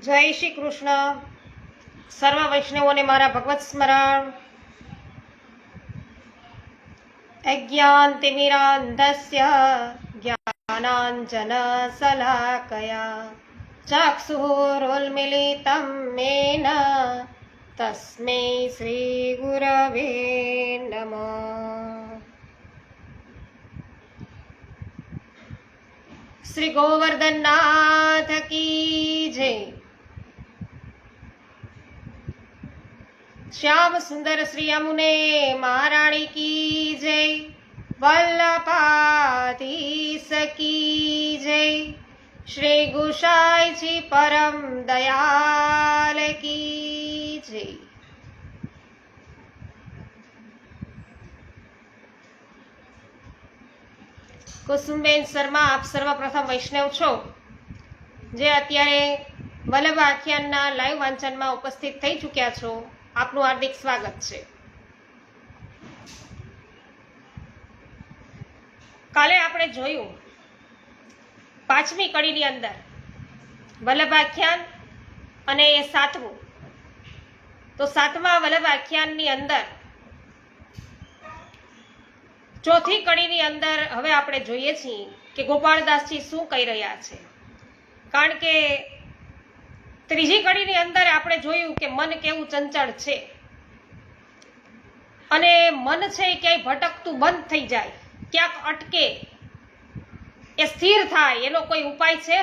જય શ્રી કૃષ્ણ. સર્વ વૈષ્ણવોને મારા ભગવત સ્મરણ. અજ્ઞાનતિમિરાન્ધસ્ય જ્ઞાનાંજન શલાકયા ચક્ષુરુન્મિલિतं મેન તસ્મૈ શ્રી ગુરવે નમઃ. શ્રી ગોવર્ધનનાથ કી જય. श्याम सुंदर श्री यमुने महाराणी की जय. वल्लभाधीश की जय. श्री गुसाई जी परम दयाल की जय. કુસુમબેન શર્મા, આપ સર્વપ્રથમ વૈષ્ણવ છો જે અત્યારે વલ્લભ આખ્યાનના લાઈવ વાંચનમાં ઉપસ્થિત થઈ ચૂક્યા છો. આપનું હાર્દિક સ્વાગત છે. કાલે આપણે જોયું 5મી કડીની અંદર વલ્લભાખ્યાન અને એ 7મું. તો 7મા વલ્લભાખ્યાનની અંદર 4થી કડીની અંદર હવે આપણે જોઈએ છીએ કે ગોપાળદાસજી શું કહી રહ્યા છે. કારણ કે 3જી કડીની અંદર આપણે જોયું કે મન કેવું ચંચળ છે અને મન છે એ ક્યાંય ભટકતું બંધ થઈ જાય, ક્યાંક અટકે, એ સ્થિર થાય, એનો કોઈ ઉપાય છે?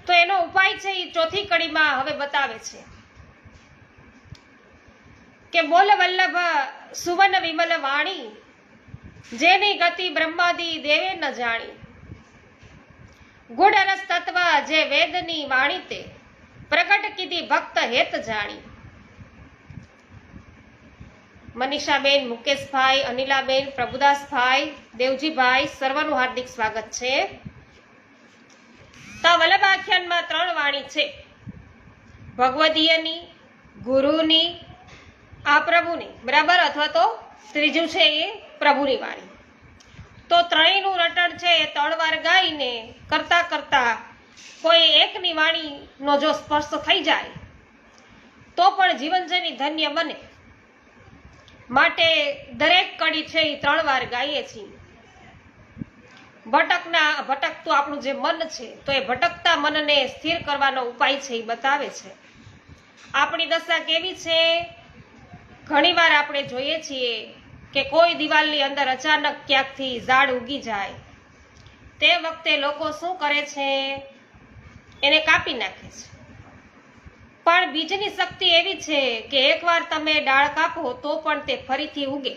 તો એનો ઉપાય છે એ 4થી કડીમાં હવે બતાવે છે કે બોલ વલ્લભ સુવન વિમલ વાણી, જેની ગતિ બ્રહ્માદિ દેવે ન જાણી. ગુડ રસ તત્વ જે વેદની વાણી તે, પ્રગટ કીધી ભક્ત હેત જાણી. મનીષાબેન, મુકેશભાઈ, અનિલાબેન, પ્રભુદાસભાઈ, દેવજીભાઈ, સર્વનું હાર્દિક સ્વાગત છે. તો વલ્લભાખ્યાનમાં 3 વાણી છે, ભગવદીયની, ગુરુની, આ પ્રભુની, બરાબર, અથવા તો ત્રીજું છે એ પ્રભુની વાણી. તો ત્રણેયનું રટણ છે એ 3 વાર ગાઈને કરતા કરતા કોઈ એકની વાણીનો જો સ્પર્શ થઈ જાય તો પણ જીવન જેવી ધન્ય બને. માટે દરેક કડી છે એ 3 વાર ગાઈએ છીએ. ભટકતું આપણું જે મન છે તો એ ભટકતા મનને સ્થિર કરવાનો ઉપાય છે એ બતાવે છે. આપણી દશા કેવી છે? ઘણીવાર આપણે જોઈએ છીએ કે કોઈ દિવાલની અંદર અચાનક ક્યાંકથી ઝાડ ઉગી જાય, તે વખતે લોકો શું કરે છે? એને કાપી નાખે છે. પણ બીજની શક્તિ એવી છે કે એકવાર તમે ડાળ કાપો તો પણ તે ફરીથી ઉગે.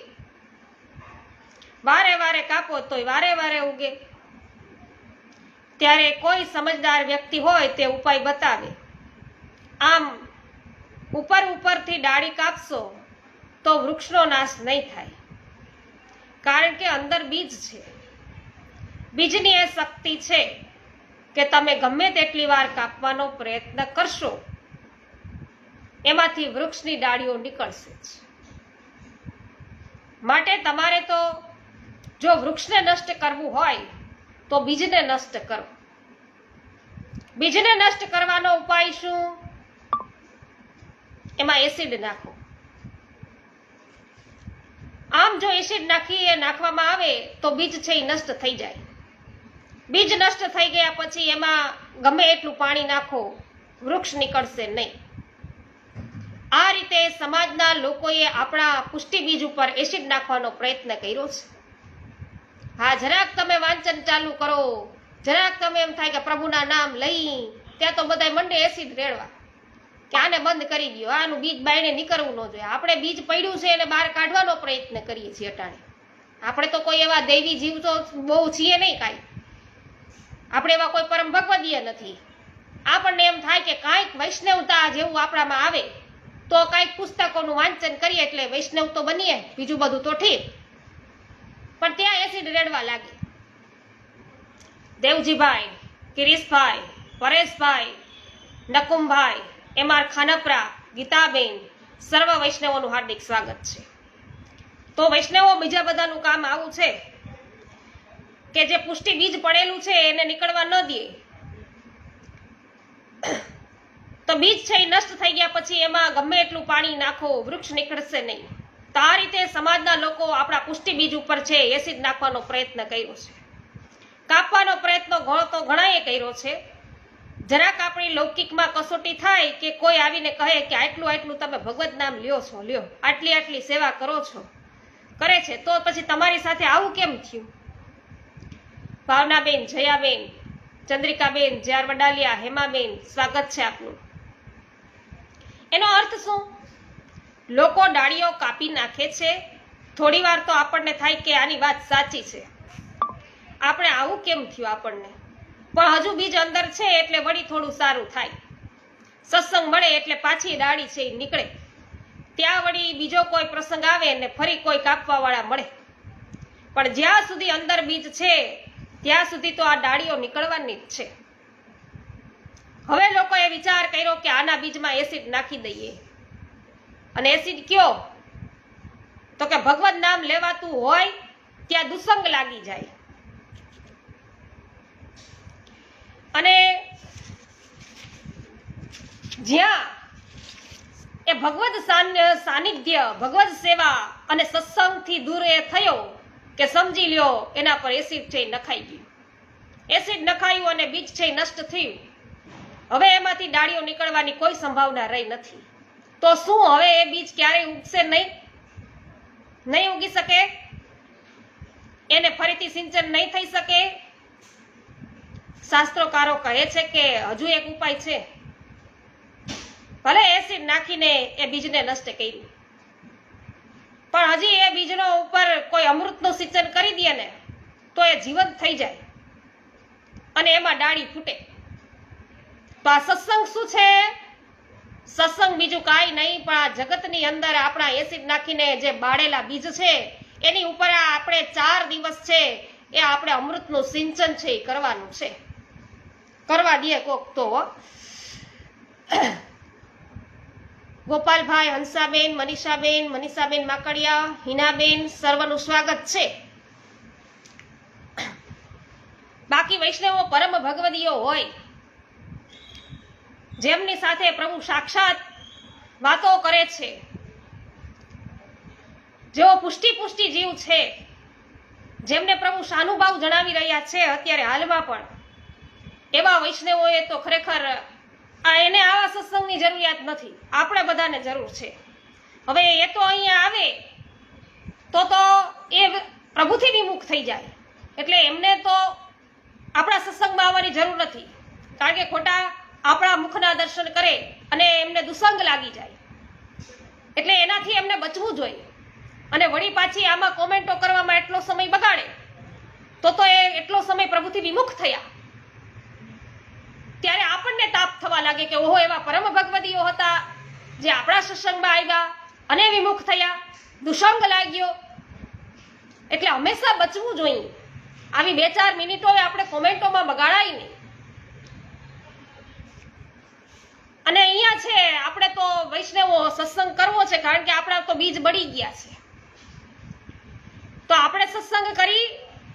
વારે વારે કાપો તોય વારે વારે ઉગે. ત્યારે કોઈ સમજદાર વ્યક્તિ હોય તે ઉપાય બતાવે. આમ ઉપરથી ડાળી કાપશો તો વૃક્ષનો નાશ નહીં થાય, કારણ કે અંદર બીજ છે. બીજની એ શક્તિ છે કે તમે ગમે તેટલી વાર કાપવાનો પ્રયત્ન કરશો, એમાંથી વૃક્ષની ડાળીઓ નીકળશે જ. માટે તમારે તો જો વૃક્ષને નષ્ટ કરવું હોય તો બીજને નષ્ટ કરો. બીજને નષ્ટ કરવાનો ઉપાય શું? એમાં એસિડ નાખો. આમ જો એસિડ નાખવામાં આવે તો બીજ છે એ નષ્ટ થઈ જાય. બીજ નષ્ટ થઈ ગયા પછી એમાં ગમે એટલું પાણી નાખો, વૃક્ષ નીકળશે નહીં. આ રીતે સમાજના લોકોએ આપણા પુષ્ટિ બીજ ઉપર એસિડ નાખવાનો પ્રયત્ન કર્યો છે. હા, જરાક તમે વાંચન ચાલુ કરો, જરાક તમે એમ થાય કે પ્રભુના નામ લઈ, ત્યાં તો બધા મંડે એસિડ રેડવા કે આને બંધ કરી દો, આનું બીજ બાયણે નીકળવું ન જોઈએ. આપણે બીજ પડ્યું છે એને બહાર કાઢવાનો પ્રયત્ન કરીએ છીએ અટાણે. આપણે તો કોઈ એવા દૈવી જીવ તો બહુ છીએ નહીં કાંઈ. આપણે એવા કોઈ પરમ ભગવદીય નથી. આપણને એમ થાય કે કાંઈક વૈષ્ણવતા જેવું આપણામાં આવે તો કાંઈક પુસ્તકોનું વાંચન કરીએ એટલે વૈષ્ણવ તો બનીએ, બીજું બધું તો ઠીક. પણ ત્યાં એસિડ રેડવા લાગે. દેવજીભાઈ, કિરીશભાઈ, પરેશભાઈ, નકુમભાઈ, એમ.આર. ખાનપરા, ગીતાબેન, સર્વ વૈષ્ણવોનું હાર્દિક સ્વાગત છે. તો વૈષ્ણવો બીજા બધાનું કામ આવું છે કે જે પુષ્ટિ બીજ પડેલું છે એને નીકળવા ન દે. તો બીજ છે એ નષ્ટ થઈ ગયા પછી એમાં ગમે એટલું પાણી નાખો વૃક્ષ નીકળશે નહીં. તો આ રીતે સમાજના લોકો આપણા પુષ્ટિ બીજ ઉપર છે એસિડ નાખવાનો પ્રયત્ન કર્યો છે. કાપવાનો પ્રયત્ન તો ઘણાએ કર્યો છે. જરાક આપણી લૌકિકમાં કસોટી થાય કે કોઈ આવીને કહે કે આટલું તમે ભગવત નામ લ્યો છો, આટલી સેવા કરો છો, કરે છે, તો પછી તમારી સાથે આવું કેમ થયું? ભાવનાબેન, જયાબેન, ચંદ્રિકાબેન, જ્યાર વડાલિયા, હેમાબેન, સ્વાગત છે આપનું. એનો અર્થ શું? લોકો ડાળીઓ કાપી નાખે છે. થોડી વાર તો આપણને થાય કે આની વાત સાચી છે, આપણે આવું કેમ થયું આપણને, પણ હજુ બીજ અંદર છે એટલે વળી થોડું સારું થાય. સત્સંગ મળે એટલે પાછી ડાળી છે એ નીકળે. ત્યાં વળી બીજો કોઈ પ્રસંગ આવે ને ફરી કોઈ કાપવા વાળા મળે. પણ જ્યાં સુધી અંદર બીજ છે ત્યાં સુધી તો આ ડાળીઓ નીકળવાની જ છે. હવે લોકોએ વિચાર કર્યો કે આના બીજમાં એસિડ નાખી દઈએ. અને એસિડ કયો? તો કે ભગવત નામ લેવાતું હોય ત્યાં દુસંગ લાગી જાય. અને જ્યાં એ ભગવત સાનિધ્ય, ભગવત સેવા અને સત્સંગથી દૂર એ થયો કે સમજી લ્યો એના પર એસિડ છે નખાઈ ગયું. એસિડ નખાયું અને બીજ છે નષ્ટ થયું. હવે એમાંથી ડાળીઓ નીકળવાની કોઈ સંભાવના રહી નથી. તો શું હવે એ બીજ ક્યારેય ઉગશે નહીં ઉગી શકે? એને ફરીથી સિંચન નહીં થઈ શકે? શાસ્ત્રોકારો કહે છે કે હજુ એક ઉપાય છે. ભલે એસિડ નાખીને એ બીજને નષ્ટ કર્યું, પણ હજી એ બીજનો ઉપર કોઈ અમૃતનું સિંચન કરી દે ને તો એ જીવંત થઈ જાય અને એમાં ડાળી ફૂટે. તો આ સત્સંગ શું છે? સત્સંગ બીજું કાંઈ નહીં પણ આ જગતની અંદર આપણા એસિડ નાખીને જે બાળેલા બીજ છે એની ઉપર આપણે 4 દિવસ છે એ આપણે અમૃતનું સિંચન છે એ કરવાનું છે. કરવા દે કોક તો. ગોપાલભાઈ, હંસાબેન, મનીષાબેન માકડિયા, હિનાબેન, સર્વનું સ્વાગત છે. બાકી વૈષ્ણવો પરમ ભગવદીઓ હોય જેમની સાથે પ્રભુ સાક્ષાત વાતો કરે છે, જેઓ પુષ્ટિ જીવ છે, જેમને પ્રભુ સાનુભાવ જણાવી રહ્યા છે અત્યારે હાલમાં પણ, એવા વૈષ્ણવોએ તો ખરેખર એને આવા સત્સંગની જરૂરિયાત નથી, આપણે બધાને જરૂર છે. હવે એ તો અહીંયા આવે તો એ પ્રભુથી વિમુખ થઈ જાય, એટલે એમને તો આપણા સત્સંગમાં આવવાની જરૂર નથી, કારણ કે ખોટા આપણા મુખના દર્શન કરે અને એમને દુસંગ લાગી જાય. એટલે એનાથી એમને બચવું જોઈએ. અને વળી પાછી આમાં કોમેન્ટો કરવામાં એટલો સમય બગાડે તો એ એટલો સમય પ્રભુથી વિમુખ થયા. ત્યારે આપણને તાપ થવા લાગે કે ઓહો, એવા પરમ ભગવદીઓ હતા જે આપણા સત્સંગમાં આવ્યા અને વિમુખ થયા, દુસંગ લાગ્યો. એટલે હંમેશા બચવું જોઈએ. આવી 2-4 મિનિટો આપણે કોમેન્ટોમાં બગાડાય નહીં. અને અહીંયા છે આપણે તો વૈષ્ણવો સત્સંગ કરવો છે કારણ કે આપણા તો બીજ બળી ગયા છે. તો આપણે સત્સંગ કરી,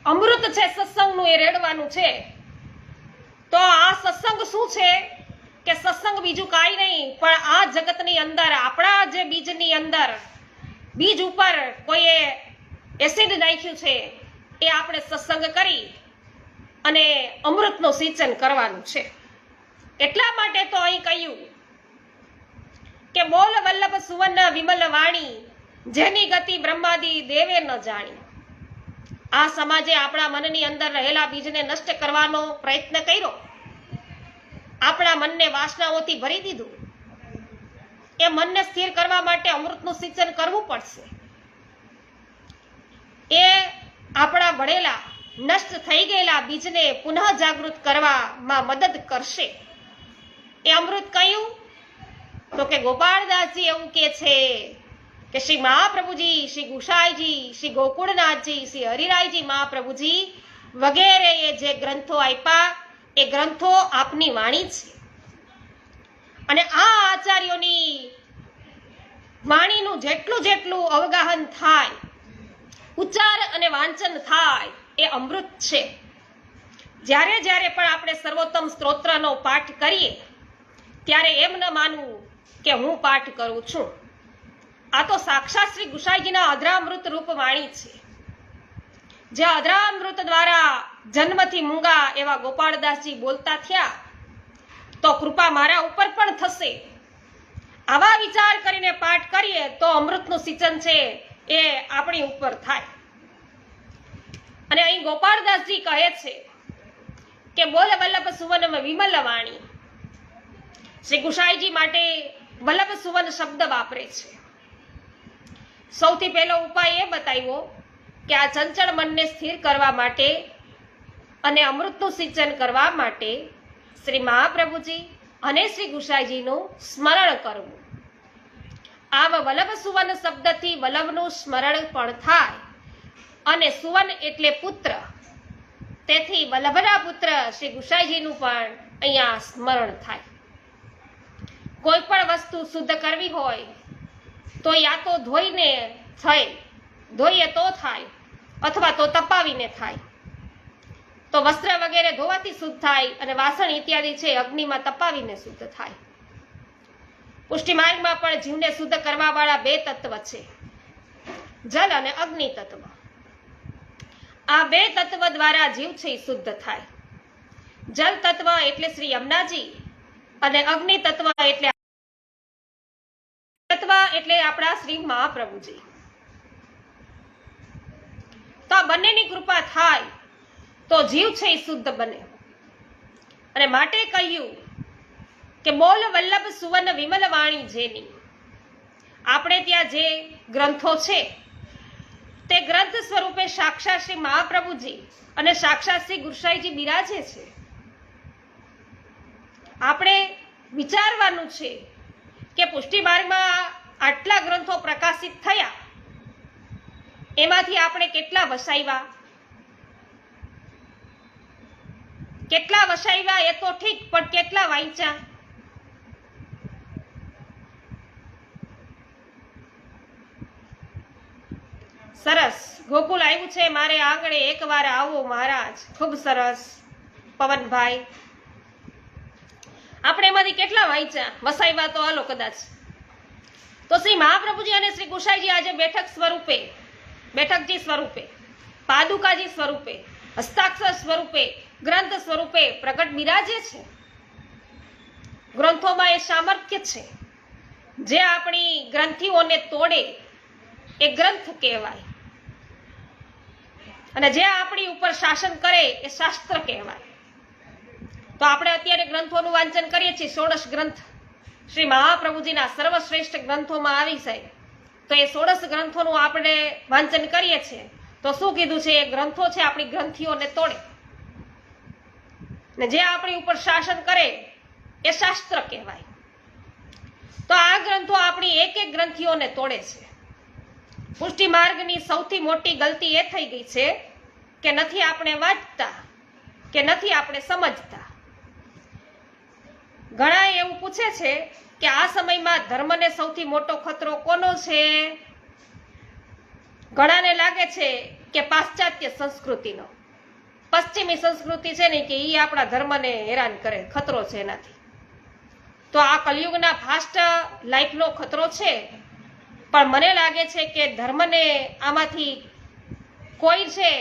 અમૃત છે સત્સંગનું એ રેડવાનું છે. તો આ સત્સંગ શું છે કે સત્સંગ બીજું કાંઈ નહીં પણ આ જગતની અંદર આપણા જે બીજની અંદર બીજ ઉપર કોઈએ એસિડ નાખ્યું છે એ આપણે સત્સંગ કરી અને અમૃતનું સિંચન કરવાનું છે. એટલા માટે તો અહીં કહ્યું કે બોલ વલ્લભ સુવર્ણ વિમલ વાણી, જેની ગતિ બ્રહ્માદિ દેવે ન જાણી. આ સમાજે આપણા મનની અંદર રહેલા બીજને નષ્ટ કરવાનો પ્રયત્ન કર્યો, આપણા મનને વાસનાઓથી ભરી દીધું. એ મનને સ્થિર કરવા માટે અમૃતનું સિંચન કરવું પડશે. એ આપણા ભણેલા નષ્ટ થઈ ગયેલા બીજને પુનઃ જાગૃત કરવામાં મદદ કરશે. એ અમૃત કયું? તો કે ગોપાળદાસજી એવું કે છે કે શ્રી મહાપ્રભુજી, શ્રી ગુસાઈજી, શ્રી ગોકુળનાથજી, શ્રી હરિરાયજી મહાપ્રભુજી વગેરે એ જે ગ્રંથો આપ્યા એ ગ્રંથો આપની વાણી છે. અને આ આચાર્યોની વાણીનું જેટલું અવગાહન થાય, ઉચ્ચાર અને વાંચન થાય એ અમૃત છે. જ્યારે પણ આપણે સર્વોત્તમ સ્તોત્રનો પાઠ કરીએ ત્યારે એમ ન માનવું કે હું પાઠ કરું છું. આ તો સાક્ષાત શ્રી ગુસાઈજીના અધરામૃત રૂપ વાણી છે. જે અધરામૃત દ્વારા જન્મથી મૂંગા એવા ગોપાળદાસજી બોલતા થયા, તો કૃપા મારા ઉપર પણ થશે. આવા વિચાર કરીને પાઠ કરીએ તો અમૃતનું સિંચન છે એ આપણી ઉપર થાય. અને અહીં ગોપાળદાસજી કહે છે કે બોલ વલ્લભ સુવન વિમલ વાણી. શ્રી ગુસાઈજી માટે વલ્લભ સુવન શબ્દ વાપરે છે. સૌથી પહેલો ઉપાય એ બતાવ્યો કે આ ચંચળ મનને સ્થિર કરવા માટે અને અમૃતનું સિંચન કરવા માટે શ્રી મહાપ્રભુજી અને શ્રી ગુસાઈજીનું સ્મરણ કરવું. આવ વલ્લભ સુવન શબ્દથી વલ્લભનું સ્મરણ પણ થાય અને સુવન એટલે પુત્ર, તેથી વલ્લભના પુત્ર શ્રી ગુસાઈજીનું પણ અહીંયા સ્મરણ થાય. કોઈ પણ વસ્તુ શુદ્ધ કરવી હોય તો યા તો ધોઈને થાય, ધોઈએ તો થાય, અથવા તો તપાવીને થાય. તો વસ્ત્ર વગેરે ધોવાથી શુદ્ધ થાય અને વાસણ ઇત્યાદિ છે અગ્નિમાં તપાવીને શુદ્ધ થાય. પુષ્ટિ માર્ગમાં પણ જીવને શુદ્ધ કરવા વાળા બે તત્વ છે, જલ અને અગ્નિ તત્વ. આ બે તત્વ દ્વારા જીવ છે એ શુદ્ધ થાય. જલ તત્વ એટલે શ્રી યમુનાજી અને અગ્નિ તત્વ એટલે આપણા શ્રી મહાપ્રભુજી. તો આ બંનેની કૃપા થાય તો જીવ છે એ શુદ્ધ બને. અને માટે કહ્યું કે બોલ વલ્લભ સુવન વિમલ વાણી જેની. આપણે ત્યાં જે ગ્રંથો છે તે ગ્રંથ સ્વરૂપે સાક્ષાત શ્રી મહાપ્રભુજી અને સાક્ષાત શ્રી ગુસાઈજી બિરાજે છે. આપણે વિચારવાનું છે કે પુષ્ટિ માર્ગમાં આટલા ગ્રંથો પ્રકાશિત થયા, એમાંથી આપણે કેટલા વસાવ્યા એ તો ઠીક, પણ કેટલા વાંચ્યા? સરસ. ગોકુલ આવ્યું છે મારે આંગણે, એકવાર આવો મહારાજ. ખૂબ સરસ પવનભાઈ. આપણે એમાંથી કેટલા વાંચ્યા? વસાવ્યા તો હાલો કદાચ. તો શ્રી મહાપ્રભુજી અને શ્રી ગુસાઈજી આજે બેઠકજી સ્વરૂપે, પાદુકાજી સ્વરૂપે, હસ્તાક્ષર સ્વરૂપે, ગ્રંથ સ્વરૂપે પ્રગટ બિરાજે છે. ગ્રંથોમાં એ સામર્થ્ય છે જે આપણી ગ્રંથિઓને તોડે એ ગ્રંથ કહેવાય, અને જે આપણી ઉપર શાસન કરે એ શાસ્ત્ર કહેવાય. તો આપણે અત્યારે ગ્રંથોનું વાંચન કરીએ છીએ. 16 ગ્રંથ શ્રી મહાપ્રભુજીના સર્વશ્રેષ્ઠ ગ્રંથોમાં આવી જાય તો એ 16 ગ્રંથોનું આપણે વાંચન કરીએ છીએ. તો શું કીધું છે? એ ગ્રંથો છે આપણી ગ્રંથિઓને તોડે, ને જે આપણી ઉપર શાસન કરે એ શાસ્ત્ર કહેવાય. તો આ ગ્રંથો આપણી એક એક ગ્રંથિઓને તોડે છે. પુષ્ટિ માર્ગની સૌથી મોટી ગલતી એ થઈ ગઈ છે કે નથી આપણે વાંચતા, કે નથી આપણે સમજતા. ઘણા એવું પૂછે છે કે આ સમયમાં ધર્મને સૌથી મોટો ખતરો કોનો છે? ઘણાને લાગે છે કે પાશ્ચાત્ય સંસ્કૃતિનો, પશ્ચિમી સંસ્કૃતિ છે ને કે એ આપણા ધર્મને હેરાન કરે, ખતરો છે એનાથી. તો આ કલયુગના ફાસ્ટ લાઈફનો ખતરો છે, પણ મને લાગે છે કે ધર્મને આમાંથી કોઈ છે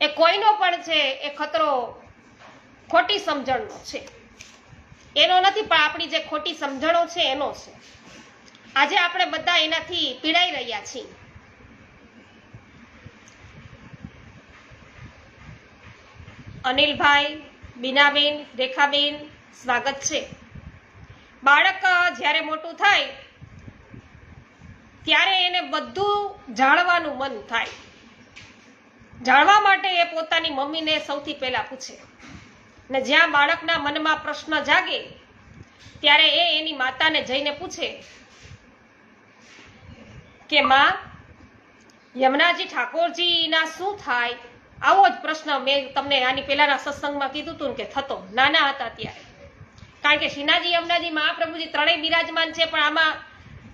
એ કોઈનો પણ છે એ ખતરો ખોટી સમજણનો છે. એનો નથી, પણ આપણી જે ખોટી સમજણો છે એનો છે. આજે આપણે બધા એનાથી પીડાઈ રહ્યા છીએ. અનિલભાઈ, બીનાબેન, રેખાબેન, સ્વાગત છે. બાળક જ્યારે મોટું થાય ત્યારે એને બધું જાણવાનું મન થાય. જાણવા માટે એ પોતાની મમ્મીને સૌથી પહેલા પૂછે, ને જ્યાં બાળકના મનમાં પ્રશ્ન જાગે ત્યારે એ એની માતાને જઈને પૂછે કે માં, યમુનાજી ઠાકોરજીના શું થાય? આવો જ પ્રશ્ન મેં તમને આની પહેલાના સત્સંગમાં કીધું હતું ને કે થતો નાના હતા ત્યારે. કારણ કે શ્રીનાજી, યમુનાજી, મહાપ્રભુજી ત્રણેય બિરાજમાન છે, પણ આમાં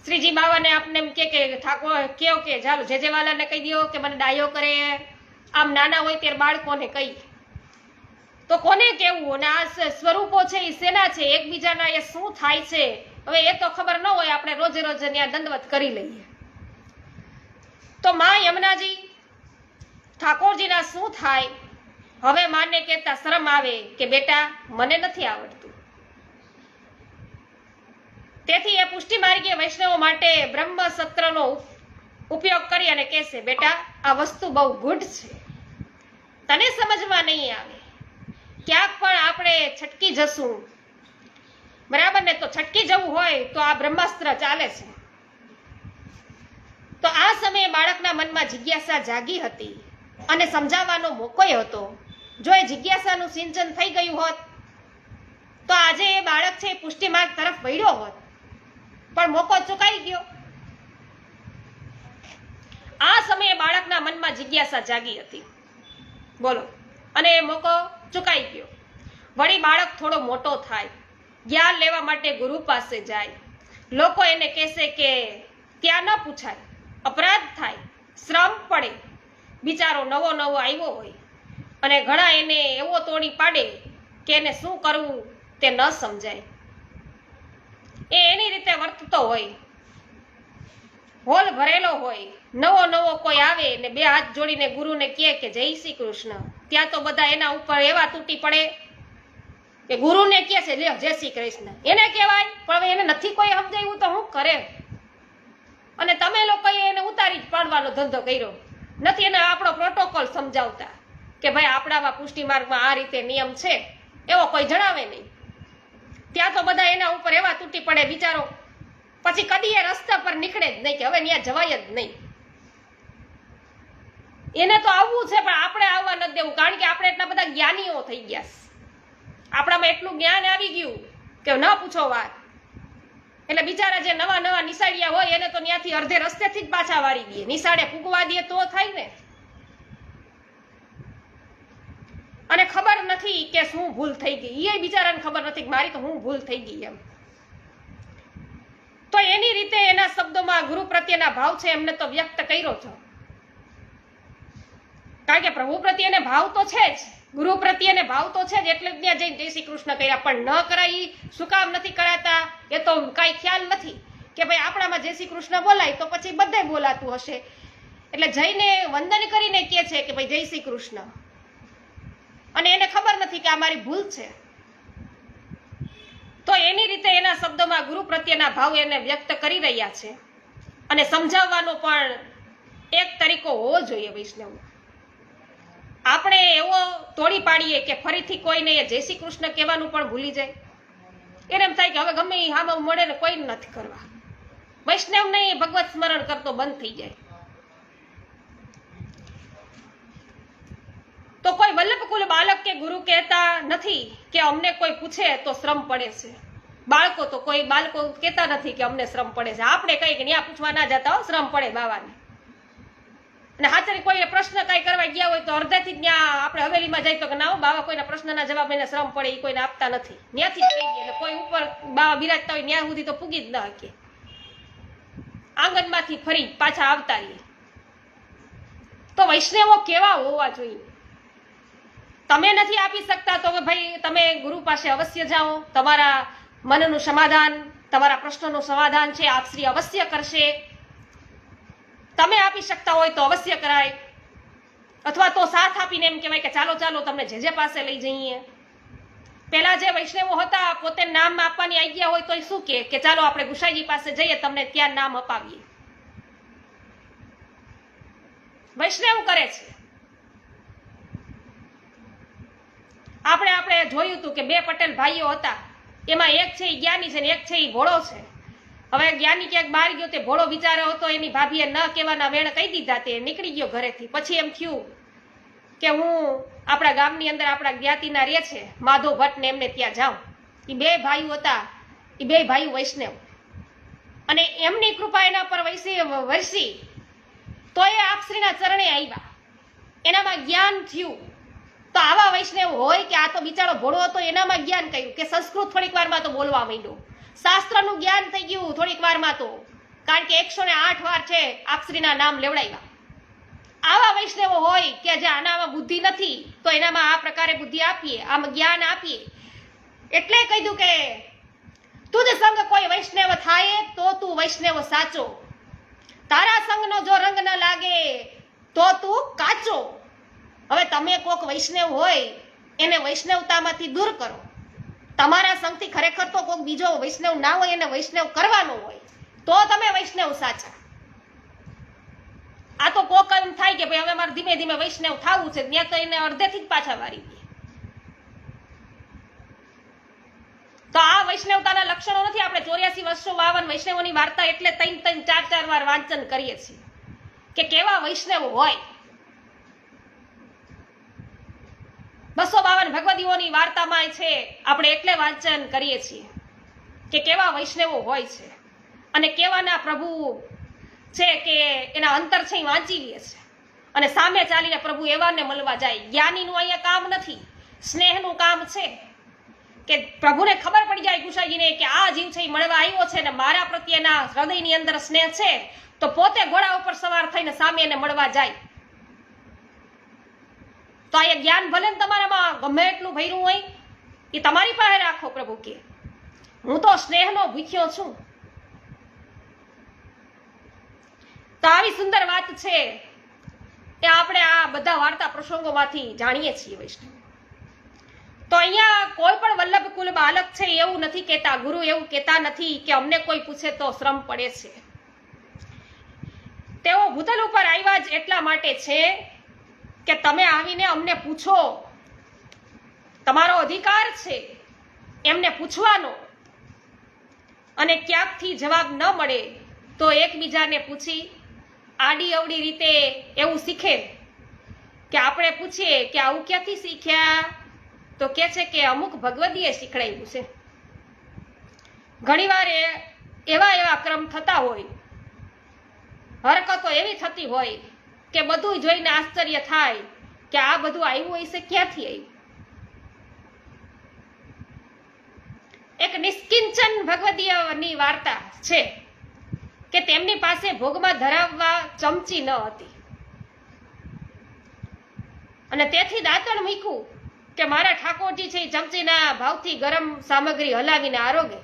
શ્રીજી બાવાને આપને એમ કે ઠાકોર કેવો કે ચાલો જેજેવાલાને કહી દો કે મને ડાયો કરે. આમ નાના હોય ત્યારે બાળકોને કહી. તો કોને કેવું? અને આ સ્વરૂપો છે એ શેના છે, એકબીજાના એ શું થાય છે, હવે એ તો ખબર ન હોય, આપણે રોજે રોજ ત્યાં દંડવત કરી લઈએ. તો માં યમુનાજી ઠાકોરજીના શું થાય? હવે માને કહેતા શરમ આવે કે બેટા મને નથી આવડતું. તેથી એ પુષ્ટિ માર્ગીય વૈષ્ણવો માટે બ્રહ્મ સત્રનો ઉપયોગ કરી અને કહેશે બેટા આ વસ્તુ બહુ ગુઢ છે, તને સમજમાં નહીં આવે, ક્યાંક પણ આપણે છટકી જશું, બરાબર ને? તો છટકી જવું હોય તો આ બ્રહ્માસ્ત્ર ચાલે છે. તો આ સમયે બાળકના મનમાં જિજ્ઞાસા જાગી હતી અને સમજાવવાનો મોકોય હતો. જો એ જિજ્ઞાસાનું સિંચન થઈ ગયું હોત તો આજે એ બાળક છે એ પુષ્ટિ માર્ગ તરફ વળ્યો હોત, પણ મોકો ચૂકાઈ ગયો. આ સમયે બાળકના મનમાં જિજ્ઞાસા જાગી હતી, બોલો, અને એ મોકો ચૂકાઈ ગયો. વળી બાળક થોડો મોટો થાય, જ્ઞાન લેવા માટે ગુરુ પાસે જાય, લોકો એને કહેશે કે ત્યાં ન પૂછાય, અપરાધ થાય, શ્રમ પડે, બિચારો નવો નવો આવ્યો હોય અને ઘણા એને એવો તોડી પાડે કે એને શું કરવું તે ન સમજાય. એ એની રીતે વર્તતો હોય, હોલ ભરેલો હોય, નવો નવો કોઈ આવે ને બે હાથ જોડીને ગુરુને કહે કે જય શ્રી કૃષ્ણ, ત્યાં તો બધા એના ઉપર એવા તૂટી પડે કે ગુરુને કહે છે લ્યો જય શ્રી કૃષ્ણ, એને કહેવાય, પણ હવે એને નથી કોઈ સમજાવ્યું તો શું કરે? અને તમે લોકોએ એને ઉતારી જ પાડવાનો ધંધો કર્યો નથી, એને આપણો પ્રોટોકોલ સમજાવતા કે ભાઈ આપણામાં પુષ્ટિ માર્ગમાં આ રીતે નિયમ છે, એવો કોઈ જણાવે નહીં. ત્યાં તો બધા એના ઉપર એવા તૂટી પડે બિચારો, પછી કદી એ રસ્તા પર નીકળે જ નહીં કે હવે ત્યાં જવાય જ નહીં. એને તો આવવું છે પણ આપણે આવવા નથી દેવું, કારણ કે આપણે એટલા બધા જ્ઞાનીઓ થઈ ગયા, આપણામાં એટલું જ્ઞાન આવી ગયું કે ન પૂછો વાત. એટલે બિચારા જે નવા નવા નિશાળિયા હોય એને તો ત્યાંથી અડધે રસ્તેથી જ પાછા વાળી દે, નિશાળે પૂગવા દે તો થાય ને. અને ખબર નથી કે શું ભૂલ થઈ ગઈ, એ બિચારાને ખબર નથી કે મારી તો હું ભૂલ થઈ ગઈ એમ. તો એની રીતે એના શબ્દોમાં ગુરુ પ્રત્યેના ભાવ છે એમને તો વ્યક્ત કર્યો છો, કારણ કે પ્રભુ પ્રત્યેને ભાવ તો છે જ, ગુરુ પ્રત્યેને ભાવ તો છે જ, એટલે ત્યાં જઈને જય શ્રી કૃષ્ણ કર્યા. પણ ન કરાય શું કામ નથી કરાતા એ તો કાંઈ ખ્યાલ નથી કે ભાઈ આપણામાં જય શ્રી કૃષ્ણ બોલાય તો પછી બધે બોલાતું હશે, એટલે જઈને વંદન કરીને કહે છે કે ભાઈ જય શ્રી કૃષ્ણ, અને એને ખબર નથી કે આ મારી ભૂલ છે. તો એની રીતે એના શબ્દોમાં ગુરુ પ્રત્યેના ભાવ એને વ્યક્ત કરી રહ્યા છે, અને સમજાવવાનો પણ એક તરીકો હોવો જોઈએ વૈષ્ણવ. આપણે એવો તોડી પાડીએ કે ફરીથી કોઈને જય શ્રી કૃષ્ણ કહેવાનું પણ ભૂલી જાય, એને એમ થાય કે હવે ગમે એ હામાં મળે ને કોઈ નથી કરવા, વૈષ્ણવ નહીં ભગવત સ્મરણ કરતો બંધ થઈ જાય. તો કોઈ વલ્લભકુલ બાલક કે ગુરુ કહેતા નથી કે અમને કોઈ પૂછે તો શ્રમ પડે છે. બાળકો તો કોઈ બાળકો કહેતા નથી કે અમને શ્રમ પડે છે, આપણે કઈ કે ત્યાં પૂછવા ના જતા હો શ્રમ પડે બાવાને. અને હાથરી કોઈ પ્રશ્ન કઈ કરવા ગયા હોય તો અડધેથી ત્યાં આપણે હવેલીમાં જાય તો કે ના બાવા કોઈના પ્રશ્નના જવાબ એને શ્રમ પડે એ કોઈને આપતા નથી, ત્યાંથી જ કહી ગયા. કોઈ ઉપર બાવા બિરાજતા હોય ત્યાં સુધી તો પૂગી જ ન શકે, આંગણમાંથી ફરી પાછા આવતા રહીએ. તો વૈષ્ણવો કેવા હોવા જોઈએ? તમે નથી આપી શકતા તો ભાઈ તમે ગુરુ પાસે અવશ્ય જાઓ, તમારા મનનું સમાધાન, તમારા પ્રશ્નનું સમાધાન છે આપશ્રી અવશ્ય કરશે. તમે આપી શકતા હોય તો અવશ્ય કરાય, અથવા તો સાથ આપીને એમ કહેવાય કે ચાલો ચાલો તમને જે પાસે લઈ જઈએ. પેલા જે વૈષ્ણવો હતા પોતે નામ આપવાની આજ્ઞા હોય તો શું કે ચાલો આપણે ગુસાઈજી પાસે જઈએ, તમને ત્યાં નામ અપાવીએ. વૈષ્ણવ કરે છે. આપણે જોયું હતું કે બે પટેલ ભાઈઓ હતા, એમાં એક છે એ જ્ઞાની છે ને એક છે એ ભોળો છે. હવે જ્ઞાની ક્યાંક બહાર ગયો, તે ભોળો બિચારો હતો, એની ભાભીએ ન કહેવાના વેણ કહી દીધા, તે નીકળી ગયો ઘરેથી. પછી એમ થયું કે હું આપણા ગામની અંદર આપણા જ્ઞાતિના રહે છે માધવ ભટ્ટ ને એમને ત્યાં જાઉં. એ બે ભાઈઓ હતા, એ બે ભાઈઓ વૈષ્ણવ, અને એમની કૃપા એના પર વરસી તો એ આપશ્રીના ચરણે આવ્યા, એનામાં જ્ઞાન થયું. તો આવા વૈષ્ણવ હોય કે આ તો બિચારો ભોળો હતો, એનામાં જ્ઞાન કર્યું કે સંસ્કૃત થોડીક વારમાં તો બોલવા માંડ્યો, શાસ્ત્રનું જ્ઞાન થઈ ગયું થોડીક વારમાં તો, કારણ કે 108 વાર છે આપશ્રીના નામ લેવડાવ્યા. આવા વૈષ્ણવો હોય કે જે આનામાં બુદ્ધિ નથી તો એનામાં આ પ્રકારે બુદ્ધિ આપીએ, આમ જ્ઞાન આપીએ. એટલે કીધું કે તુજ સંગ કોઈ વૈષ્ણવ થાય તો તું વૈષ્ણવ સાચો, તારા સંગનો જો રંગ ન લાગે તો તું કાચો. હવે તમે કોક વૈષ્ણવ હોય એને વૈષ્ણવતામાંથી દૂર કરો. તમારા સંગથી ખરેખર તો કોક બીજો વૈષ્ણવ ના હોય એને વૈષ્ણવ કરવાનો હોય તો તમે વૈષ્ણવ સાચા. આ તો કોક એમ થાય કે ભાઈ હવે મારે ધીમે ધીમે વૈષ્ણવ થવું છે, ત્યાં તો એને અડધેથી જ પાછા વારી દે. તો આ વૈષ્ણવતાના લક્ષણો નથી. આપણે 84 વર્ષો 52 વૈષ્ણવોની વાર્તા એટલે 3-3, 4-4 વાર વાંચન કરીએ છીએ કે કેવા વૈષ્ણવ હોય. 252 ભગવદીઓની વાર્તામાં છે આપણે એટલે વાંચન કરીએ છીએ કે કેવા વૈષ્ણવો હોય છે અને કેવાના પ્રભુ છે કે એના અંતર છે વાંચી લે છે અને સામે ચાલીને પ્રભુ એવાને મળવા જાય. જ્ઞાનીનું અહીંયા કામ નથી, સ્નેહનું કામ છે કે પ્રભુને ખબર પડી જાય ગુસાઈજીને કે આ જીવ છે એ મળવા આવ્યો છે ને મારા પ્રત્યેના હૃદયની અંદર સ્નેહ છે, તો પોતે ઘોડા ઉપર સવાર થઈને સામે એને મળવા જાય. તો આ જ્ઞાન ભલે ને તમારામાં ગમે એટલું ભર્યું હોય એ તમારી પાસે રાખો. પ્રભુ કે હું તો સ્નેહનો ભૂખ્યો છું. તો આવી સુંદર વાત છે એ આપણે આ બધા વાર્તા પ્રસંગોમાંથી જાણીએ છીએ વૈષ્ણવ. તો અહીંયા કોઈ પણ વલ્લભ કુલ બાલક છે એવું નથી કહેતા, ગુરુ એવું કહેતા નથી કે અમને કોઈ પૂછે તો શ્રમ પડે છે. તેઓ ભૂતલ ઉપર આવ્યા જ એટલા માટે છે કે તમે આવીને અમને પૂછો. તમારો અધિકાર છે એમને પૂછવાનો, અને ક્યાંકથી જવાબ ન મળે તો એકબીજાને પૂછી આડી અવડી રીતે એવું શીખે કે આપણે પૂછીએ કે આવું ક્યાંથી શીખ્યા, તો કે છે કે અમુક ભગવદીએ શીખડાવ્યું છે. ઘણીવાર એવા ક્રમ થતા હોય, હરકતો એવી થતી હોય કે બધું જોઈને આશ્ચર્ય થાય કે આ બધું આવ્યું હશે ક્યાંથી આવ્યું. એક નિષ્કિંચન ભગવદીયની વાર્તા છે કે તેમની પાસે ભોગમાં ધરાવવા ચમચી ન હતી અને તેથી દાંતણ મૂક્યું કે મારા ઠાકોરજી છે એ ચમચીના ભાવથી ગરમ સામગ્રી હલાવીને આરોગે.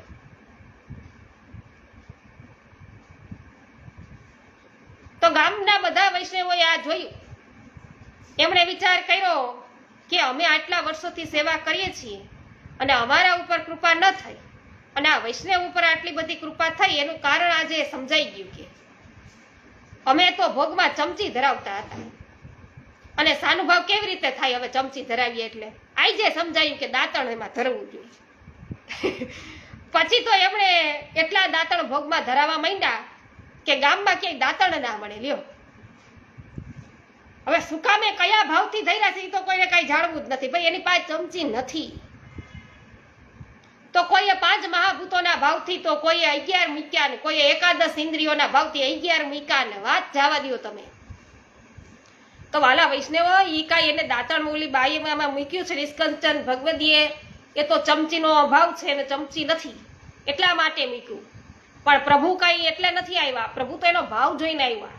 તો ગામના બધા વૈષ્ણવોએ આ જોયું. એમણે વિચાર કર્યો કે અમે આટલા વર્ષોથી સેવા કરીએ છીએ અને અમારા ઉપર કૃપા ન થઈ અને આ વૈષ્ણવ ઉપર આટલી બધી કૃપા થઈ, એનું કારણ આજે સમજાઈ ગયું કે અમે તો ભોગમાં ચમચી ધરાવતા હતા અને સાનુભાવ કેવી રીતે થાય હવે ચમચી ધરાવીએ એટલે આજે સમજાયું કે દાંતણ એમાં ધરવું જોઈએ. પછી તો એમણે એટલા દાંતણ ભોગમાં ધરાવવા માંડ્યા કે ગામમાં ક્યાંય દાંતણ ના મળે. લ્યો હવે સુકામે કયા ભાવથી ધર્યા છે એ તો કોઈને કઈ જાણવું જ નથી. ભાઈ એની પાસે ચમચી નથી તો કોઈએ 5 મહાભૂતોના ભાવથી તો કોઈએ 11 મૂક્યા ને કોઈએ 11 ઇન્દ્રિયોના ભાવથી 11 મૂક્યા ને વાત જવા દો તમે. તો વાલા વૈષ્ણવ ઈ કાંઈ એને દાંતણ ઓલી બાઈમાં મૂક્યું છે નિષ્કંચન ભગવદીએ, એ તો ચમચીનો અભાવ છે ને ચમચી નથી એટલા માટે મૂક્યું. પણ પ્રભુ કાંઈ એટલે નથી આવ્યા, પ્રભુ તો એનો ભાવ જોઈને આવ્યા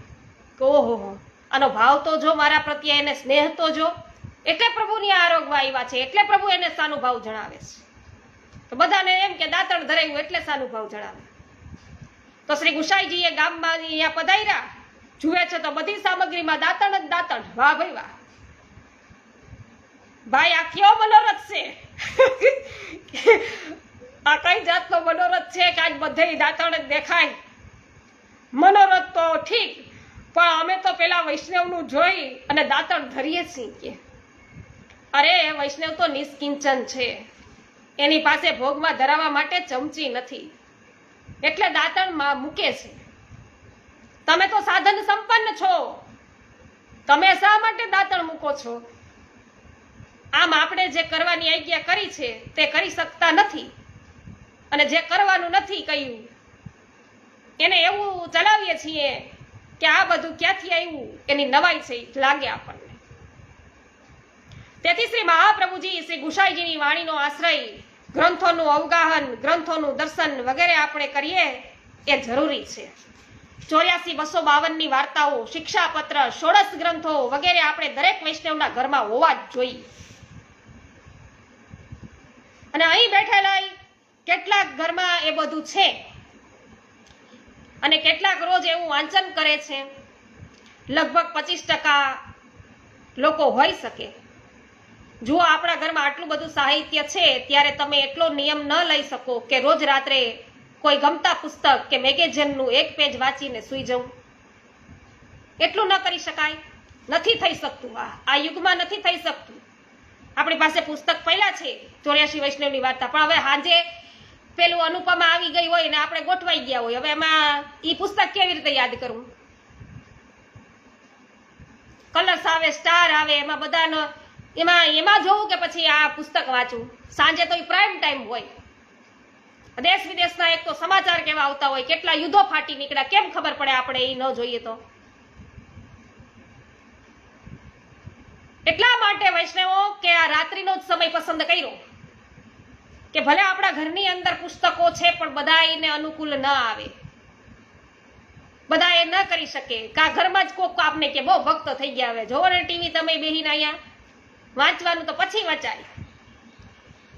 કે ઓહો આનો ભાવ તો જો, મારા પ્રત્યે એને સ્નેહ તો જો, એટલે પ્રભુની આરોગવા આવ્યા છે, એટલે પ્રભુ એને સાનુભાવ જણાવે છે. તો બધાને એમ કે દાંતણ ધરાવ્યું એટલે સાનુભાવ જણાવે. તો શ્રી ગુસાઈજીએ ગામમાં અહીંયા પધાર્યા, જુએ છે તો બધી સામગ્રીમાં દાંતણ જ દાંતણ. વાહ ભાઈ વાહ, ભાઈ આ કયો મનોરથ છે? આ કઈ જાતનો મનોરથ છે કે આજ બધે દાંતણ જ દેખાય? મનોરથ તો ઠીક, પણ અમે તો પેલા વૈષ્ણવનું જોઈ અને દાંતણ ધરીએ છીએ કે અરે વૈષ્ણવ તો નિષ્કિંચન છે, એની પાસે ભોગમાં ધરાવવા માટે ચમચી નથી એટલે દાંતણમાં મૂકે છે. તમે તો સાધન સંપન્ન છો, તમે શા માટે દાંતણ મૂકો છો? આમ આપણે જે કરવાની આજ્ઞા કરી છે તે કરી શકતા નથી અને જે કરવાનું નથી કહ્યું એને એવું ચલાવીએ છીએ કે આ બધું ક્યાંથી આવ્યું એની નવાઈ છે લાગે આપણને. તેથી શ્રી મહાપ્રભુજી શ્રી ગુસાઈજીની વાણીનો આશ્રય, ગ્રંથોનું અવગાહન, ગ્રંથોનું દર્શન વગેરે આપણે કરીએ એ જરૂરી છે. 84-252 વાર્તાઓ, શિક્ષાપત્ર, ષોડશ ગ્રંથો વગેરે આપણે દરેક વૈષ્ણવના ઘરમાં હોવા જ જોઈએ. અને અહીં બેઠેલા કેટલાક ઘરમાં એ બધું છે અને કેટલાક રોજ એવું વાંચન કરે છે. લગભગ 25% લોકો હોઈ શકે. જો આપણા ઘરમાં આટલું બધું સાહિત્ય છે ત્યારે તમે એટલો નિયમ ન લઈ શકો કે રોજ રાત્રે કોઈ ગમતા પુસ્તક કે મેગેઝિનનું એક પેજ વાંચીને સૂઈ જવું. એટલું ન કરી શકાય, નથી થઈ શકતું. આ યુગમાં નથી થઈ શકતું. આપણી પાસે પુસ્તક પહેલા છે 84 વૈષ્ણવની વાર્તા, પણ હવે સાંજે પેલું અનુપમા આવી ગઈ હોય ને આપણે ગોઠવાઈ ગયા હોય, હવે એમાં ઈ પુસ્તક કેવી રીતે યાદ કરવું? કલર્સ આવે, સ્ટાર આવે, એમાં બધાનો એમાં જોવું કે પછી આ પુસ્તક વાંચવું. સાંજે તો પ્રાઇમ ટાઈમ હોય, દેશ વિદેશના એક તો સમાચાર કેવા આવતા હોય, કેટલા યુદ્ધો ફાટી નીકળ્યા, કેમ ખબર પડે આપણે એ ન જોઈએ તો? એટલા માટે વૈષ્ણવો કે આ રાત્રિનો જ સમય પસંદ કર્યો કે ભલે આપણા ઘરની અંદર પુસ્તકો છે પણ બધા એને અનુકૂળ ન આવે, બધા એ ન કરી શકે. કા ઘરમાં જ કોક આપને કે બહુ ભક્ત થઈ ગયા, હવે જોવો ને ટીવી તમે બેહીને અહીંયા વાંચવાનું તો પછી વચાય.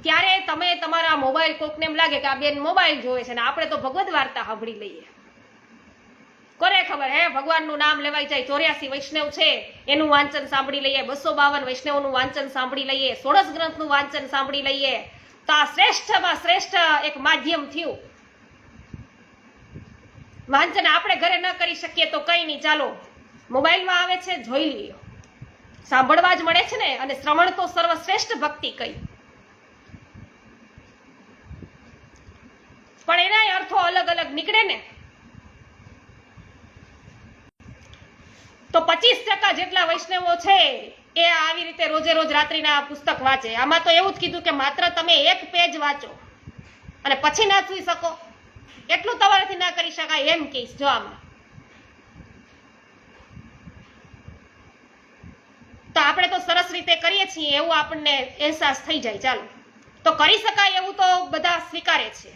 ત્યારે તમે તમારા મોબાઈલ, કોકને એમ લાગે કે આ બેન મોબાઈલ જોવે છે ને આપણે તો ભગવદ વાર્તા સાંભળી લઈએ. કોને ખબર હે ભગવાનનું નામ લેવાઈ જાય. 84 વૈષ્ણવ છે એનું વાંચન સાંભળી લઈએ, 252 વૈષ્ણવનું વાંચન સાંભળી લઈએ, ષોડશ ગ્રંથનું વાંચન સાંભળી લઈએ. તો આ શ્રેષ્ઠમાં શ્રેષ્ઠ એક માધ્યમ થયું. વાંચન આપણે ઘરે ન કરી શકીએ તો કઈ નહીં, ચાલો મોબાઈલમાં આવે છે જોઈ લઈએ. સાંભળવા જ મળે છે ને, અને શ્રવણ તો સર્વશ્રેષ્ઠ ભક્તિ કઈ. પણ એના અર્થો અલગ અલગ નીકળે ને. તો 25% જેટલા વૈષ્ણવો છે એ આવી રીતે રોજે રોજ રાત્રિના પુસ્તક વાંચે. આમાં તો એવું જ કીધું કે માત્ર તમે એક પેજ વાંચો અને પછી ના સૂઈ શકો, એટલું તમારાથી ના કરી શકાય એમ કહીશ. જો આમાં તો આપણે તો સરસ રીતે કરીએ છીએ એવું આપણને અહેસાસ થઈ જાય. ચાલો, તો કરી શકાય એવું તો બધા સ્વીકારે છે,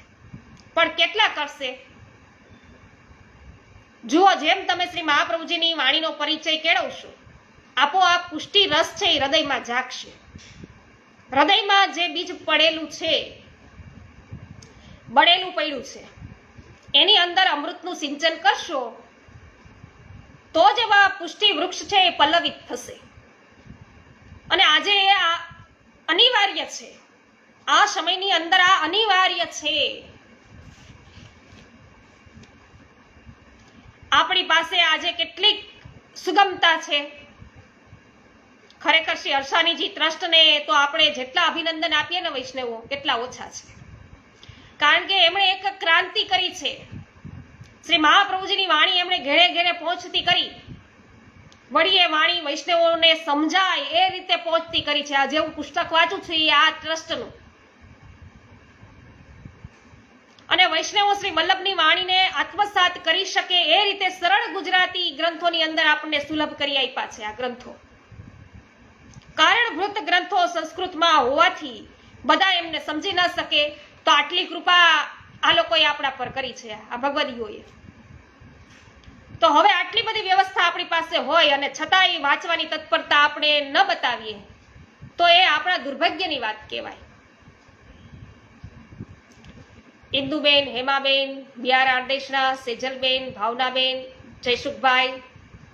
પણ કેટલા કરશે? જુઓ, જેમ તમે શ્રી મહાપ્રભુજીની વાણીનો પરિચય કેળવશો, આપોઆપ પુષ્ટિ રસ છે એ હૃદયમાં જાગશે. હૃદયમાં જે બીજ પડેલું છે, બળેલું પડ્યું છે, એની અંદર અમૃતનું સિંચન કરશો તો જ એવા પુષ્ટિ વૃક્ષ છે એ પલ્લવિત થશે. અને આજે આ અનિવાર્ય છે, આ સમયની અંદર આ અનિવાર્ય છે. આપણી પાસે આજે કેટલીક સુગમતા છે. ખરેખર શ્રી હર્ષાનીજી ટ્રસ્ટને તો આપણે જેટલા અભિનંદન આપીએ ને વૈષ્ણવો એટલા ઓછા છે, કારણ કે એમણે એક ક્રાંતિ કરી છે. શ્રી મહાપ્રભુજીની વાણી એમણે ઘેરે ઘેરે પહોંચતી કરી, વળી એ વાણી વૈષ્ણવોને સમજાય એ રીતે પહોંચતી કરી છે. આ જેવું પુસ્તક વાંચું છું એ આ ટ્રસ્ટનું. અને વૈષ્ણવો શ્રી વલ્લભની વાણીને આત્મસાત કરી શકે એ રીતે સરળ ગુજરાતી ગ્રંથોની અંદર આપણને સુલભ કરી આપ્યા છે આ ગ્રંથો. કારણભૂત ગ્રંથો સંસ્કૃતમાં હોવાથી બધા એમને સમજી ન શકે, તો આટલી કૃપા આ લોકોએ આપણા પર કરી છે, આ ભગવદીઓએ. તો હવે આટલી બધી વ્યવસ્થા આપણી પાસે હોય અને છતાંય વાંચવાની તત્પરતા આપણે ન બતાવીએ તો એ આપણા દુર્ભાગ્યની વાત કહેવાય. ઇન્દુબેન, હેમાબેન, બિયારા અરદેશના, સેજલબેન, ભાવનાબેન, જયસુખભાઈ,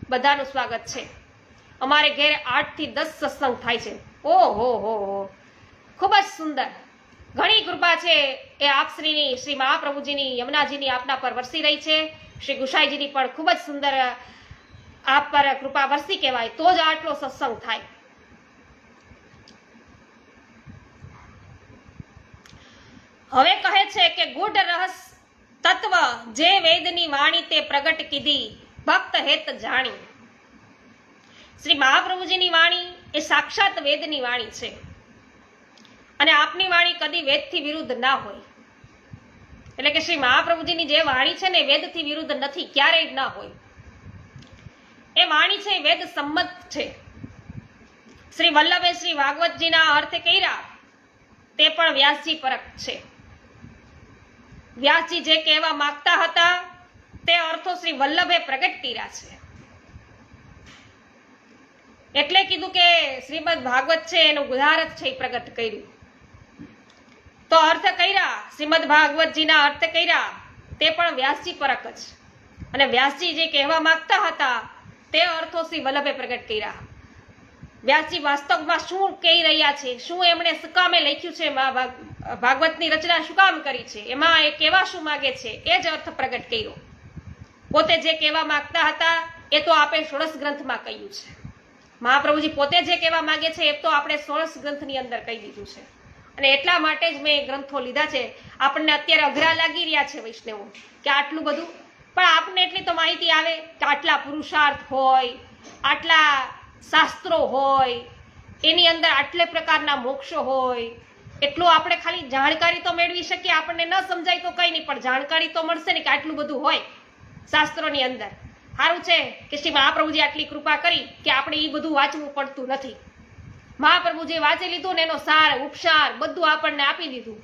બધાનું સ્વાગત છે. અમારે ઘેર 8 થી 10 સત્સંગ થાય છે. ઓહો હો, ખૂબ જ સુંદર. ઘણી કૃપા છે એ આપશ્રીની, શ્રી મહાપ્રભુજીની, યમુનાજીની આપના પર વરસી રહી છે. શ્રી ગુસાઈજીની પણ ખૂબ જ સુંદર આપ પર કૃપા વરસી કહેવાય તો જ આટલો સત્સંગ થાય. હવે કહે છે કે ગુઢ રહસ તત્વ જે વેદની વાણી તે પ્રગટ કીધી, ભક્ત હેત જાણી. શ્રી મહાપ્રભુજીની વાણી એ સાક્ષાત વેદની વાણી છે, અને આપની વાણી કદી વેદથી વિરુદ્ધ ના હોય. એટલે કે શ્રી મહાપ્રભુજીની જે વાણી છે ને વેદથી વિરુદ્ધ નથી, ક્યારેય ના હોય. એ વાણી છે વેદ સંમત છે. શ્રી વલ્લભે શ્રી ભાગવતજીના અર્થ કર્યા તે પણ વ્યાસજી પરક છે. વ્યાસજી જે કહેવા માંગતા હતા તે અર્થો શ્રી વલ્લભે પ્રગટ કર્યા છે. એટલે કીધું કે શ્રીમદ ભાગવત છે એનું ગુધારત છે એ પ્રગટ કર્યું. તો અર્થ કર્યા, શ્રીમદ ભાગવતજીના અર્થ કર્યા તે પણ વ્યાસજી પરક જ. અને વ્યાસજી જે કહેવા માંગતા હતા તે અર્થો શ્રી વલ્લભે પ્રગટ કર્યા. વ્યાસજી વાસ્તવમાં શું કહી રહ્યા છે, શું એમણે શું કામે લખ્યું છે, ભાગવતની રચના શું કામ કરી છે, એમાં એ કહેવા શું માગે છે એ જ અર્થ પ્રગટ કર્યો. પોતે જે કહેવા માંગતા હતા એ તો આપણે ષોડશ ગ્રંથમાં કહ્યું છે. મહાપ્રભુજી પોતે જે કહેવા માંગે છે એ તો આપણે ષોડશ ગ્રંથની અંદર કહી દીધું છે. અને એટલા માટે જ મેં ગ્રંથો લીધા છે. આપણને અત્યારે અઘરા લાગી રહ્યા છે વૈષ્ણવો કે આટલું બધું, પણ આપણને એટલી તો માહિતી આવે કે આટલા પુરુષાર્થ હોય, આટલા શાસ્ત્રો હોય, એની અંદર આટલે પ્રકારના મોક્ષો હોય, એટલું આપણે ખાલી જાણકારી તો મેળવી શકીએ. આપણને ન સમજાય તો કંઈ નહીં, પણ જાણકારી તો મળશે ને કે આટલું બધું હોય શાસ્ત્રોની અંદર. સારું છે કે શ્રી મહાપ્રભુજી આટલી કૃપા કરી કે આપણે એ બધું વાંચવું પડતું નથી. મહાપ્રભુજી વાંચી લીધું ને એનો સાર ઉપસાર બધું આપણને આપી દીધું.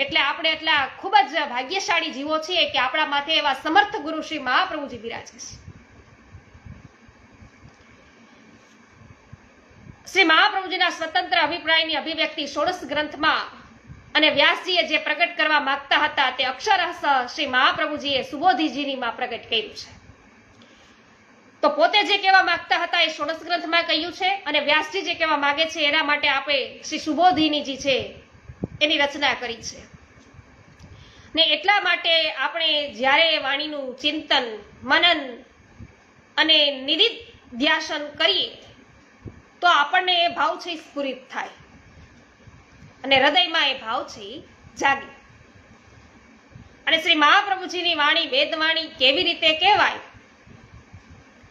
એટલે આપણે એટલા ખૂબ જ ભાગ્યશાળી જીવો છીએ કે આપણા માથે એવા સમર્થ ગુરુ શ્રી મહાપ્રભુજી બિરાજે છે. શ્રી મહાપ્રભુજીના સ્વતંત્ર અભિપ્રાયની અભિવ્યક્તિ ષોડશ ગ્રંથમાં અને વ્યાસજીએ જે પ્રગટ કરવા માંગતા હતા તે અક્ષરશઃ શ્રી મહાપ્રભુજીએ સુબોધીજીનીમાં પ્રગટ કર્યું છે. તો પોતે જે કહેવા માંગતા હતા એ ષોડશ ગ્રંથમાં કહ્યું છે, અને વ્યાસજી જે કહેવા માંગે છે એના માટે આપણે શ્રી સુબોધિનીજી છે એની રચના કરી છે. ને એટલા માટે આપણે જ્યારે વાણીનું ચિંતન, મનન અને નિધિધ્યાસન કરીએ તો આપણને એ ભાવ છે સ્ફુરિત થાય અને હૃદયમાં એ ભાવ છે જાગે. અને શ્રી મહાપ્રભુજીની વાણી વેદવાણી કેવી રીતે કહેવાય?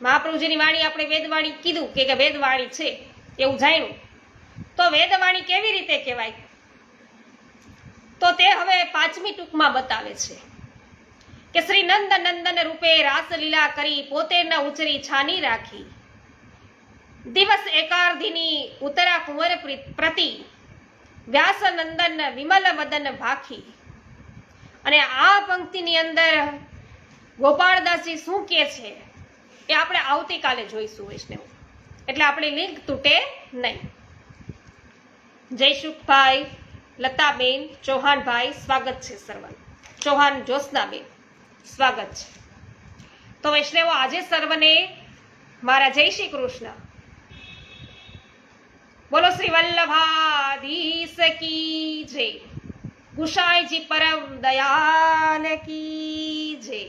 મહાપ્રભુજીની વાણી આપણે વેદવાણી કીધું કે વેદવાણી છે એવું જાણ્યું. તો વેદવાણી કેવી રીતે કહેવાય? તો તે હવે 5મી ટૂંકમાં બતાવે છે કે શ્રી નંદ નંદન રૂપે રાસલીલા કરી પોતે ન ઉચરી છાની રાખી, દિવસ એકાર્ધિની ઉતરા કુંવર પ્રતિ વ્યાસ નંદન વિમલ વદન ભાખી. અને આ પંક્તિની અંદર ગોપાળદાસજી શું કહે છે એ આપણે આવતીકાલે જોઈશું વૈષ્ણવ. એટલે આપણી લિંક તૂટે નહીં. જયસુખભાઈ, લતાબેન, ચૌહાણભાઈ સ્વાગત છે. સર્વનું ચૌહાણ જ્યોત્સનાબેન સ્વાગત છે. તો વૈષ્ણવો આજે સર્વને મારા જય શ્રી કૃષ્ણ. બોલો શ્રી વલ્લભાધીશ કી જય. ગુસાઈજી પરમ દયાલ કી જય.